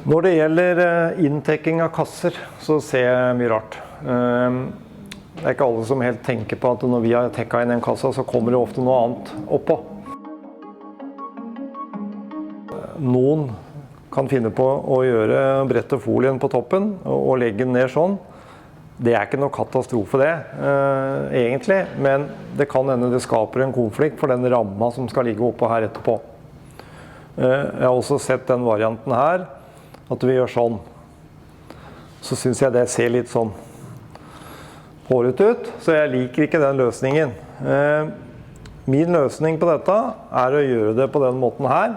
Når det gjelder inntekking av kasser, så ser jeg mye rart. Det er ikke alle som helt tenker på at når vi har tekket inn en kassa, så kommer det ofte noe annet oppå. Noen kan finne på å brette folien på toppen og legge den ned sånn. Det er ikke noe katastrofe det, egentlig, men det kan hende det skaper en konflikt for den ramma som skal ligge oppå her etterpå. Jeg har også sett den varianten her, at vi gjør sånn. Så synes jeg det ser litt sånn håret ut, så jeg liker ikke den løsningen. Min løsning på dette er å gjøre det på den måten her,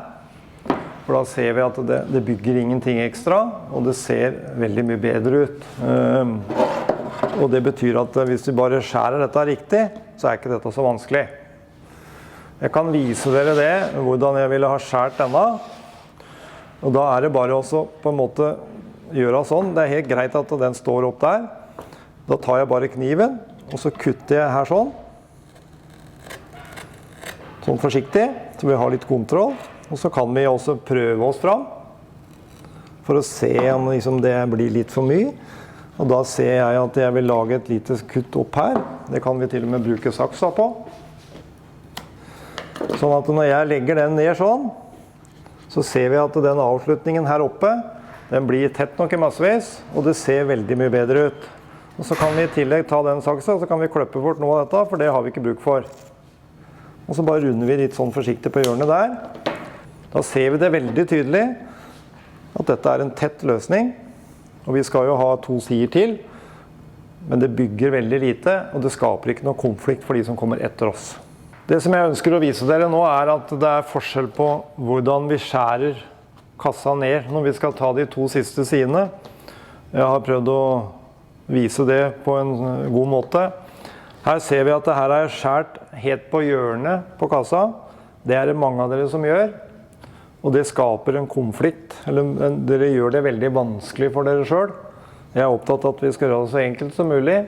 for da ser vi at det bygger ingenting ekstra, og det ser veldig mye bedre ut. Og det betyr at hvis vi bare skjærer dette riktig, så er ikke dette så vanskelig. Jeg kan vise dere det, hvordan jeg ville ha skjært denne. Og da er det bare også på en måte gjøre sånn. Det er helt greit at den står opp der. Da tar jeg bare kniven, og så kutter jeg her sånn. Sånn forsiktig, så vi har litt kontroll. Og så kan vi også prøve oss fram, for å se om liksom det blir litt for mye. Og da ser jeg at jeg vil lage et lite kutt opp her. Det kan vi til og med bruke saksa på. Sånn at når jeg legger den ned sånn, så ser vi at den avslutningen her oppe, den blir tett nok i massevis, og det ser veldig mye bedre ut. Og så kan vi i tillegg ta den saksa, så kan vi klippe bort noe av dette, for det har vi ikke bruk for. Og så bare runder vi litt sånn forsiktig på hjørnet der. Da ser vi det veldig tydelig at dette er en tett løsning. Og vi skal jo ha 2 sider til, men det bygger veldig lite, og det skaper ikke noe konflikt for de som kommer etter oss. Det som jeg ønsker å vise dere nå er at det er forskjell på hvordan vi skjærer kassa ned når vi skal ta de 2 siste sidene. Jeg har prøvd å vise det på en god måte. Her ser vi at det her er skjært helt på hjørnet på kassa. Det er det mange av dere som gjør. Og det skaper en konflikt, eller dere gjør det veldig vanskelig for dere selv. Jeg er opptatt av at vi skal gjøre det så enkelt som mulig,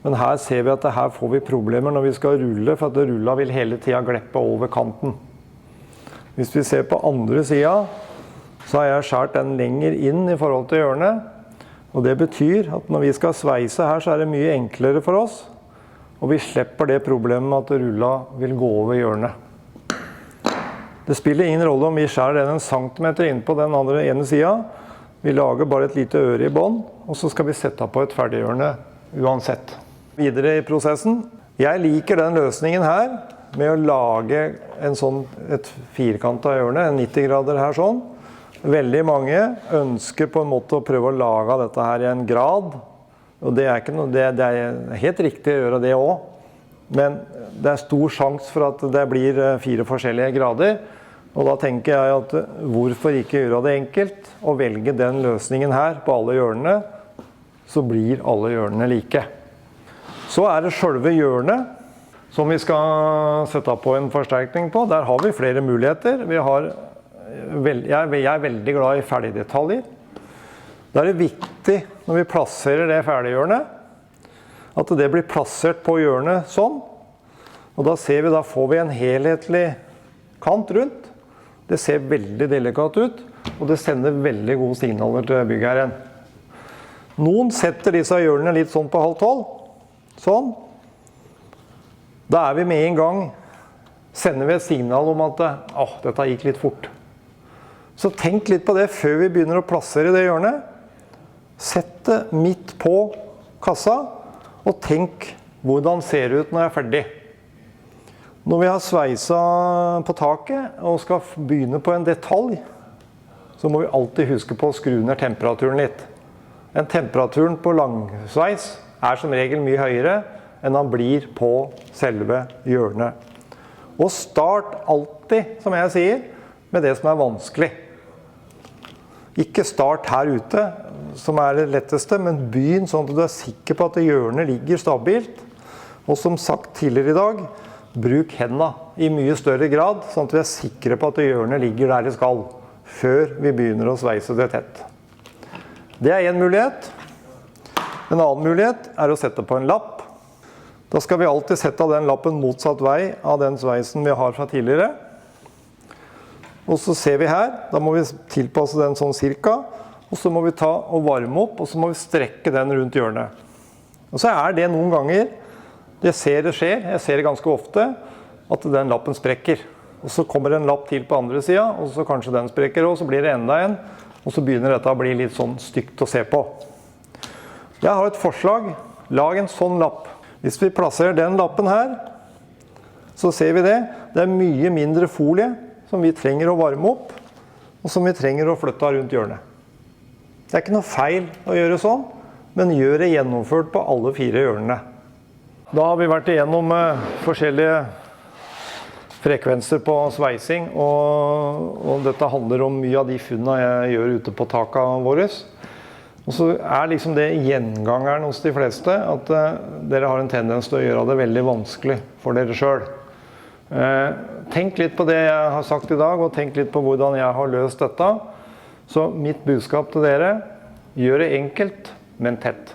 men her ser vi at her får vi problemer når vi skal rulle, for at rulla vil hele tiden gleppe over kanten. Hvis vi ser på andre siden, så har jeg skjært den lenger inn i forhold til hjørnet, og det betyr at når vi skal sveise her, så er det mye enklere for oss, og vi slipper det problemet med at rulla vil gå over hjørnet. Det spiller ingen rolle om vi skjærer den 1 centimeter inn på den ene siden. Vi lager bare et lite øre i bånd, og så skal vi sette på et ferdighjørne uansett. Videre i prosessen. Jeg liker den løsningen her med å lage et firkantet hjørne, en 90 grader her sånn. Veldig mange ønsker på en måte å prøve å lage dette her i en grad, og det er helt riktig å gjøre det også. Men det er stor sjanse for at det blir 4 forskjellige grader, og da tenker jeg at hvorfor ikke gjøre det enkelt og velge den løsningen her på alle hjørnene, så blir alle hjørnene like. Så er det selve hjørnet som vi skal sette på en forsterkning på. Der har vi flere muligheter. Jeg er veldig glad i ferdigdetaljer. Da er det viktig når vi plasserer det ferdighjørnet, at det blir plassert på hjørnet sånn. Og da ser vi, da får vi en helhetlig kant rundt. Det ser veldig delikat ut, og det sender veldig gode signaler til byggherren. Noen setter disse hjørnene litt sånn på 11:30. Sånn. Da er vi med en gang, sender vi et signal om at dette gikk litt fort. Så tenk litt på det før vi begynner å plassere det hjørnet. Sett det midt på kassa, og tenk hvordan ser det ut når jeg er ferdig. Når vi har sveiset på taket og skal begynne på en detalj, så må vi alltid huske på å skru ned temperaturen litt. Temperaturen på langsveis er som regel mye høyere enn den blir på selve hjørnet. Og start alltid, som jeg sier, med det som er vanskelig. Ikke start her ute, som er det letteste, men begynn sånn at du er sikker på at hjørnet ligger stabilt. Og som sagt tidligere i dag, bruk hendene i mye større grad, sånn at vi er sikre på at hjørnet ligger der det skal, før vi begynner å sveise det tett. Det er en mulighet. En annen mulighet er å sette på en lapp. Da skal vi alltid sette den lappen motsatt vei av den sveisen vi har fra tidligere. Og så ser vi her, da må vi tilpasse den sånn cirka, og så må vi ta og varme opp, og så må vi strekke den rundt hjørnet. Og så det noen ganger, jeg ser det skjer, jeg ser det ganske ofte, at den lappen sprekker. Og så kommer en lapp til på andre siden, og så kanskje den sprekker, og så blir det enda en, og så begynner dette å bli litt sånn stygt å se på. Jeg har et forslag, lag en sånn lapp. Hvis vi plasserer den lappen her, så ser vi det. Det mye mindre folie som vi trenger å varme opp, og som vi trenger å flytte rundt hjørnet. Det ikke noe feil å gjøre sånn, men gjør det gjennomført på alle 4 hjørnene. Da har vi vært igjennom forskjellige frekvenser på sveising, og dette handler om mye av de funnene jeg gjør ute på takene våre. Og så liksom det gjengangeren hos de fleste, at dere har en tendens til å gjøre det veldig vanskelig for dere selv. Tenk litt på det jeg har sagt i dag, og tenk litt på hvordan jeg har løst dette. Så mitt budskap til dere, gjør det enkelt, men tett.